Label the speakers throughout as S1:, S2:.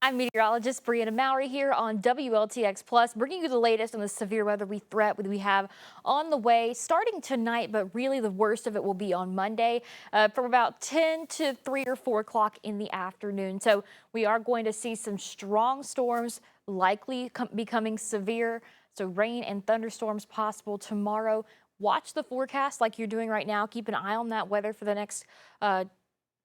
S1: I'm meteorologist Brianna Mowry here on WLTX Plus, bringing you the latest on the severe weather threat we have on the way starting tonight, but really the worst of it will be on Monday from about 10 to 3 or 4 o'clock in the afternoon. So we are going to see some strong storms likely becoming severe. So rain and thunderstorms possible tomorrow. Watch the forecast like you're doing right now. Keep an eye on that weather for the next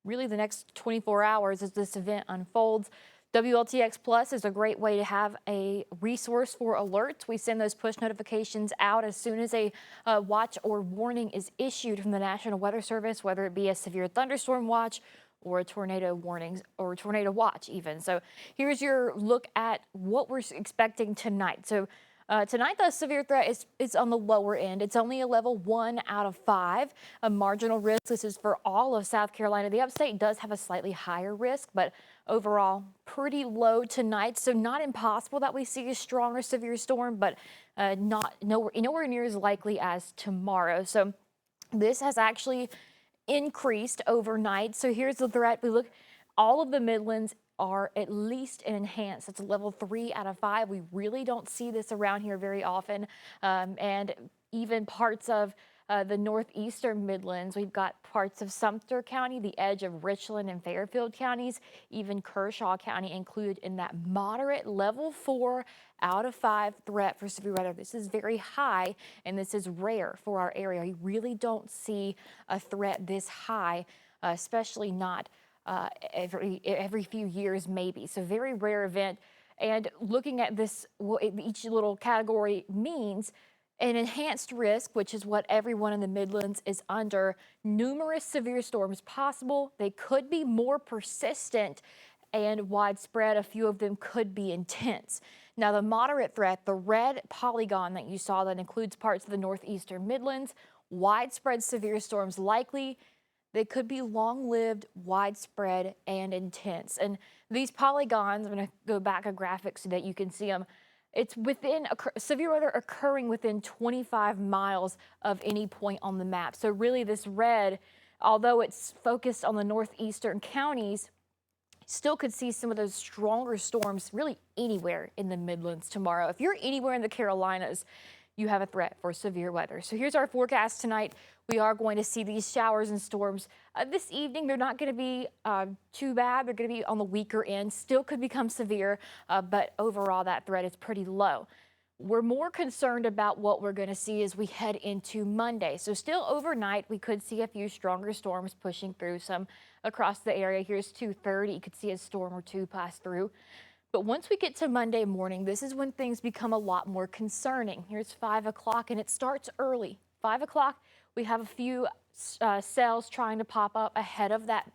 S1: really the next 24 hours as this event unfolds. WLTX Plus is a great way to have a resource for alerts. We send those push notifications out as soon as a watch or warning is issued from the National Weather Service, whether it be a severe thunderstorm watch or a tornado warnings or a tornado watch even. So here's your look at what we're expecting tonight. So tonight, the severe threat is on the lower end. It's only a level 1 out of 5. A marginal risk. This is for all of South Carolina. The upstate does have a slightly higher risk, but overall pretty low tonight. So not impossible that we see a strong or severe storm, but nowhere near as likely as tomorrow. So this has actually increased overnight. So here's the threat. We look, all of the Midlands are at least enhanced. It's a level 3 out of 5. We really don't see this around here very often. And even parts of the northeastern Midlands, we've got parts of Sumter County, the edge of Richland and Fairfield counties, even Kershaw County included in that moderate level 4 out of 5 threat for severe weather. This is very high and this is rare for our area. You really don't see a threat this high, especially not every few years maybe. So very rare event. And looking at this, what each little category means, an enhanced risk, which is what everyone in the Midlands is under. Numerous severe storms possible. They could be more persistent and widespread. A few of them could be intense. Now the moderate threat, the red polygon that you saw that includes parts of the northeastern Midlands, widespread severe storms likely. They could be long-lived, widespread, and intense. And these polygons, I'm going to go back a graphic so that you can see them. It's within severe weather occurring within 25 miles of any point on the map. So really this red, although it's focused on the northeastern counties, still could see some of those stronger storms really anywhere in the Midlands tomorrow. If you're anywhere in the Carolinas, you have a threat for severe weather. So here's our forecast tonight. We are going to see these showers and storms this evening. They're not going to be too bad. They're going to be on the weaker end. Still could become severe, but overall that threat is pretty low. We're more concerned about what we're going to see as we head into Monday. So still overnight, we could see a few stronger storms pushing through some across the area. Here's 2:30. You could see a storm or two pass through. But once we get to Monday morning, this is when things become a lot more concerning. Here's 5 o'clock and it starts early. 5 o'clock, we have a few cells trying to pop up ahead of that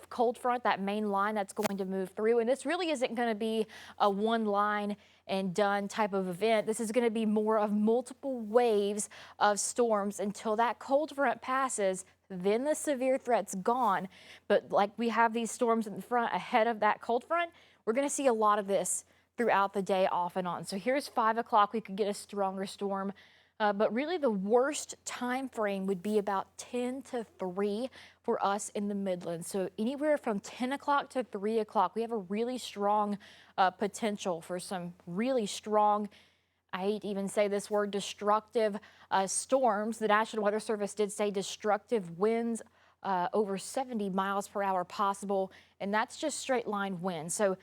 S1: cold front, that main line that's going to move through. And this really isn't going to be a one line and done type of event. This is going to be more of multiple waves of storms until that cold front passes. Then the severe threat's gone. But like we have these storms in the front ahead of that cold front, we're going to see a lot of this throughout the day off and on. So here's 5 o'clock. We could get a stronger storm. But really the worst time frame would be about 10 to 3 for us in the Midlands. So anywhere from 10 o'clock to 3 o'clock, we have a really strong potential for some really strong, I hate to even say this word, destructive storms. The National Weather Service did say destructive winds over 70 miles per hour possible, and that's just straight line winds. So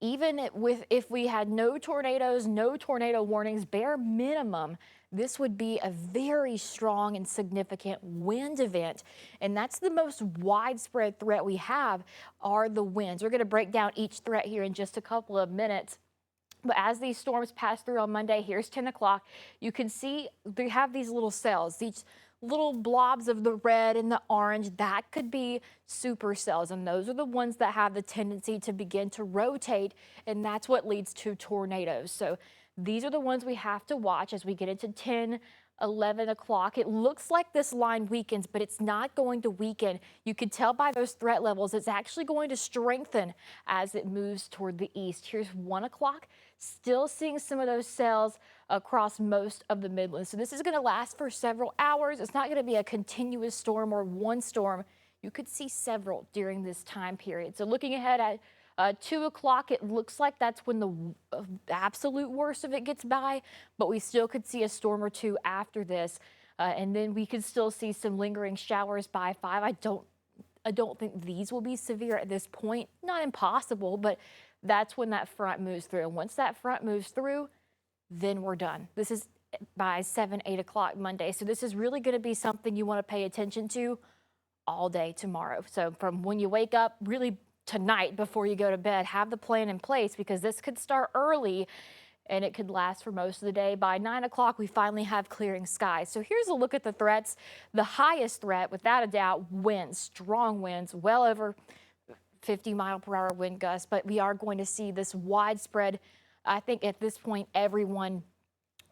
S1: even if we had no tornadoes, no tornado warnings, bare minimum, this would be a very strong and significant wind event. And that's the most widespread threat we have are the winds. We're going to break down each threat here in just a couple of minutes. But as these storms pass through on Monday, here's 10 o'clock. You can see they have these little cells, these little blobs of the red and the orange. That could be supercells, and those are the ones that have the tendency to begin to rotate, and that's what leads to tornadoes. So these are the ones we have to watch as we get into 10, 11 o'clock. It looks like this line weakens, but it's not going to weaken. You can tell by those threat levels, it's actually going to strengthen as it moves toward the east. Here's 1 o'clock, still seeing some of those cells across most of the Midlands. So this is going to last for several hours. It's not going to be a continuous storm or one storm. You could see several during this time period. So looking ahead at 2 o'clock, it looks like that's when the absolute worst of it gets by, but we still could see a storm or two after this. And then we could still see some lingering showers by 5. I don't think these will be severe at this point. Not impossible, but that's when that front moves through. And once that front moves through, then we're done. This is by 7, 8 o'clock Monday. So this is really going to be something you want to pay attention to all day tomorrow. So from when you wake up, really tonight before you go to bed, have the plan in place because this could start early and it could last for most of the day. By 9 o'clock, we finally have clearing skies. So here's a look at the threats. The highest threat, without a doubt, winds, strong winds, well over 50-mile-per-hour wind gusts, but we are going to see this widespread. I think at this point, everyone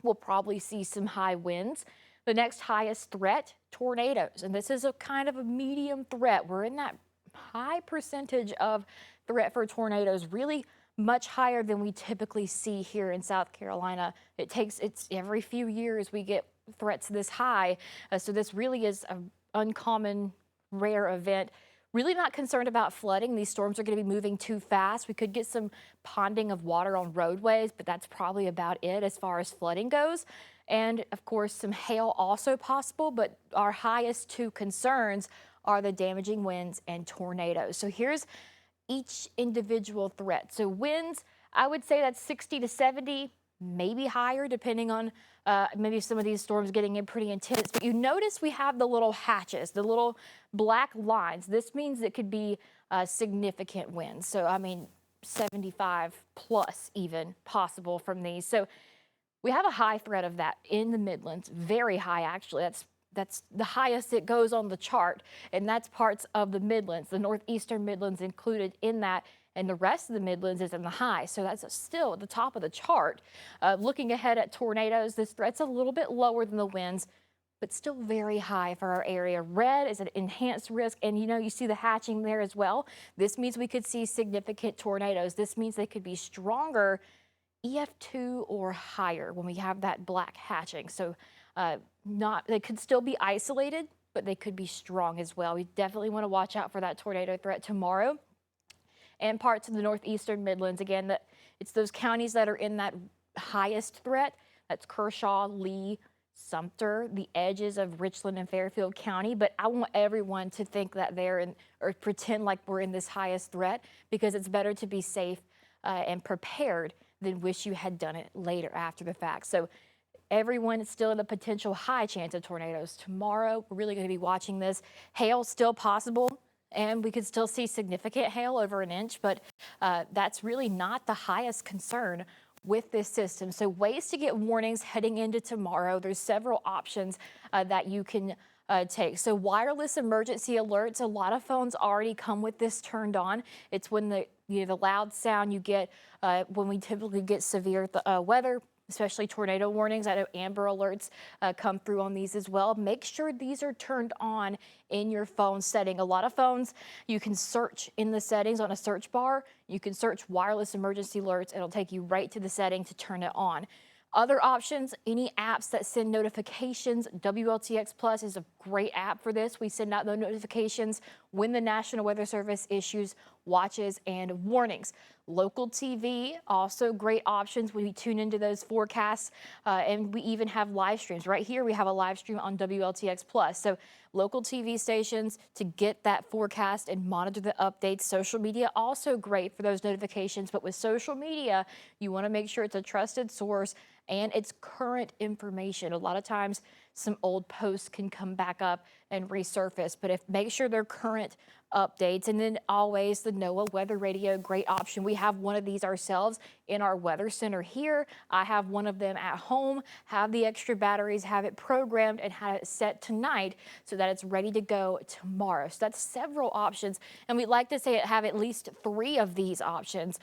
S1: will probably see some high winds. The next highest threat, tornadoes, and this is a kind of a medium threat. We're in that high percentage of threat for tornadoes, really much higher than we typically see here in South Carolina. It's every few years we get threats this high. So this really is an uncommon, rare event. Really not concerned about flooding. These storms are going to be moving too fast. We could get some ponding of water on roadways, but that's probably about it as far as flooding goes. And of course, some hail also possible, but our highest two concerns are the damaging winds and tornadoes. So here's each individual threat. So winds, I would say that's 60 to 70, maybe higher, depending on maybe some of these storms getting in pretty intense. But you notice we have the little hatches, the little black lines. This means it could be significant winds. So, I mean, 75 plus even possible from these. So we have a high threat of that in the Midlands, very high actually. That's the highest it goes on the chart, and that's parts of the Midlands, the northeastern Midlands included in that, and the rest of the Midlands is in the high. So that's still at the top of the chart. Looking ahead at tornadoes, this threat's a little bit lower than the winds, but still very high for our area. Red is an enhanced risk, and you see the hatching there as well. This means we could see significant tornadoes. This means they could be stronger, EF2 or higher when we have that black hatching. So they could still be isolated, but they could be strong as well. We definitely want to watch out for that tornado threat tomorrow. And parts of the northeastern Midlands, again, it's those counties that are in that highest threat. That's Kershaw, Lee, Sumter, the edges of Richland and Fairfield County. But I want everyone to think that or pretend like we're in this highest threat, because it's better to be safe and prepared than wish you had done it later after the fact. So everyone is still in a potential high chance of tornadoes tomorrow. We're really going to be watching this. Hail still possible, and we could still see significant hail over an inch, but that's really not the highest concern with this system. So ways to get warnings heading into tomorrow. There's several options that you can take. So wireless emergency alerts, a lot of phones already come with this turned on. It's when the loud sound you get when we typically get severe weather, especially tornado warnings. I know Amber alerts come through on these as well. Make sure these are turned on in your phone setting. A lot of phones, you can search in the settings on a search bar. You can search wireless emergency alerts. It'll take you right to the setting to turn it on. Other options, any apps that send notifications. WLTX Plus is a great app for this. We send out the notifications when the National Weather Service issues watches and warnings. Local TV, also great options when we tune into those forecasts, and we even have live streams. Right here, we have a live stream on WLTX Plus. So local TV stations to get that forecast and monitor the updates. Social media, also great for those notifications, but with social media, you want to make sure it's a trusted source and it's current information. A lot of times some old posts can come back up and resurface, but make sure they're current updates. And then always the NOAA Weather Radio, great option. We have one of these ourselves in our weather center here. I have one of them at home, have the extra batteries, have it programmed and have it set tonight so that it's ready to go tomorrow. So that's several options. And we'd like to have at least 3 of these options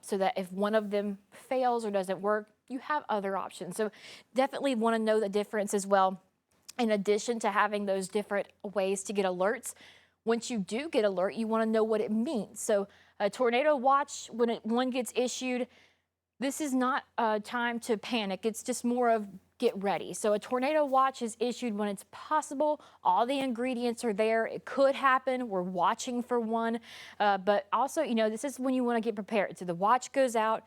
S1: so that if one of them fails or doesn't work, you have other options. So definitely want to know the difference as well. In addition to having those different ways to get alerts, once you do get alert, you want to know what it means. So a tornado watch, when one gets issued, This is not a time to panic. It's just more of get ready. So a tornado watch is issued when it's possible. All the ingredients are there. It could happen. We're watching for one. But also, this is when you want to get prepared. So the watch goes out.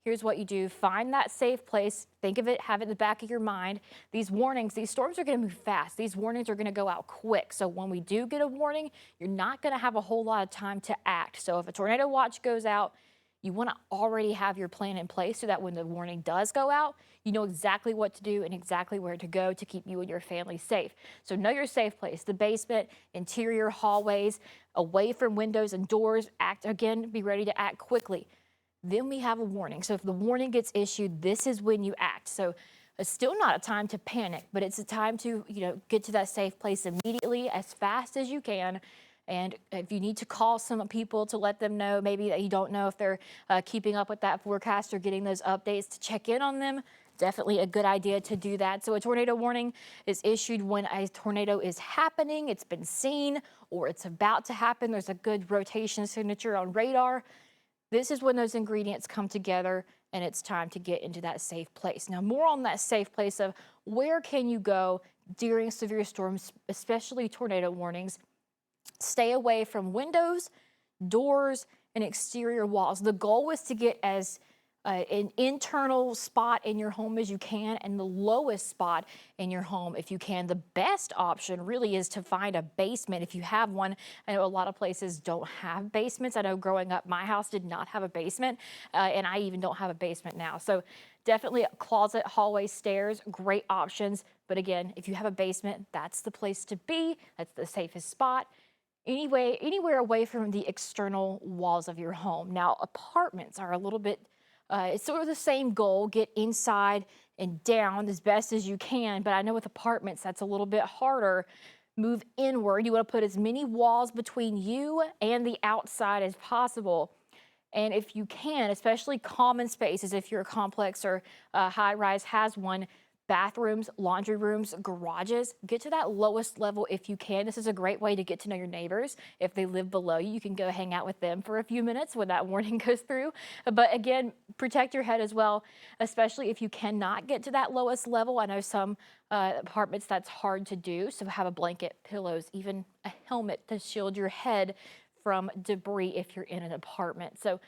S1: Here's what you do. Find that safe place. Think of it, have it in the back of your mind. These warnings, these storms are going to move fast. These warnings are going to go out quick. So when we do get a warning, you're not going to have a whole lot of time to act. So if a tornado watch goes out, you want to already have your plan in place so that when the warning does go out, you know exactly what to do and exactly where to go to keep you and your family safe. So know your safe place, the basement, interior hallways, away from windows and doors. Act again, be ready to act quickly. Then we have a warning. So if the warning gets issued, this is when you act. So it's still not a time to panic, but it's a time to, get to that safe place immediately as fast as you can. And if you need to call some people to let them know, maybe that you don't know if they're keeping up with that forecast or getting those updates to check in on them, definitely a good idea to do that. So a tornado warning is issued when a tornado is happening, it's been seen, or it's about to happen. There's a good rotation signature on radar. This is when those ingredients come together and it's time to get into that safe place. Now, more on that safe place of where can you go during severe storms, especially tornado warnings. Stay away from windows, doors, and exterior walls. The goal is to get as an internal spot in your home as you can and the lowest spot in your home if you can. The best option really is to find a basement if you have one. I know a lot of places don't have basements. I know growing up, my house did not have a basement, and I even don't have a basement now. So definitely a closet, hallway, stairs, great options. But again, if you have a basement, that's the place to be. That's the safest spot. Anywhere away from the external walls of your home. Now, apartments are a little bit, it's sort of the same goal, get inside and down as best as you can. But I know with apartments, that's a little bit harder. Move inward. You want to put as many walls between you and the outside as possible. And if you can, especially common spaces, if your complex or high rise has one, bathrooms, laundry rooms, garages, get to that lowest level if you can. This is a great way to get to know your neighbors. If they live below you, you can go hang out with them for a few minutes when that warning goes through. But again, protect your head as well, especially if you cannot get to that lowest level. I know some apartments that's hard to do. So have a blanket, pillows, even a helmet to shield your head from debris if you're in an apartment. So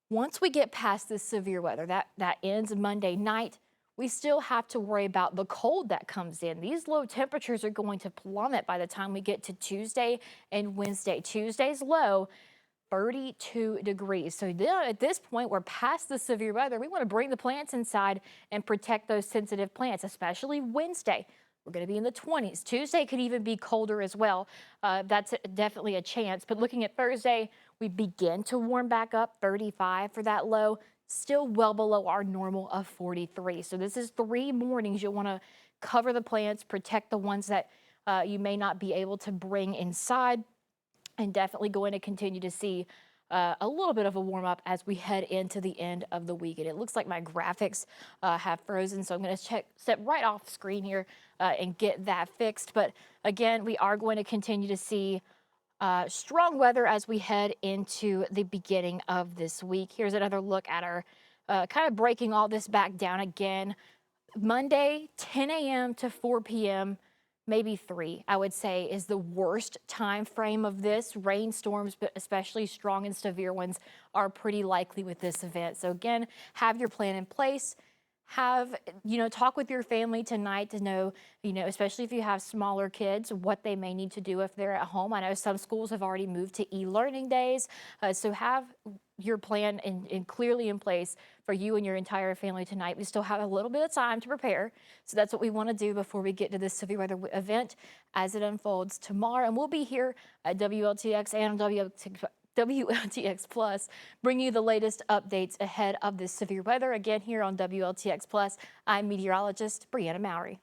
S1: once we get past this severe weather, that ends Monday night, we still have to worry about the cold that comes in. These low temperatures are going to plummet by the time we get to Tuesday and Wednesday. Tuesday's low, 32 degrees. So then at this point, we're past the severe weather. We want to bring the plants inside and protect those sensitive plants, especially Wednesday. We're going to be in the 20s. Tuesday could even be colder as well. That's definitely a chance. But looking at Thursday, we begin to warm back up, 35 for that low. Still well below our normal of 43. So this is 3 mornings you'll want to cover the plants, protect the ones that you may not be able to bring inside, and definitely going to continue to see a little bit of a warm up as we head into the end of the week. And it looks like my graphics have frozen, so I'm going to step right off screen here and get that fixed. But again, we are going to continue to see strong weather as we head into the beginning of this week. Here's another look at our kind of breaking all this back down again. Monday, 10 a.m. to 4 p.m., maybe 3, I would say, is the worst time frame of this. Rainstorms, but especially strong and severe ones, are pretty likely with this event. So again, have your plan in place. Talk with your family tonight to know, especially if you have smaller kids, what they may need to do if they're at home. I know some schools have already moved to e-learning days. So have your plan and clearly in place for you and your entire family tonight. We still have a little bit of time to prepare. So that's what we want to do before we get to this severe weather event as it unfolds tomorrow. And we'll be here at WLTX and WLTX Plus, bring you the latest updates ahead of this severe weather. Again, here on WLTX Plus, I'm meteorologist Brianna Mowry.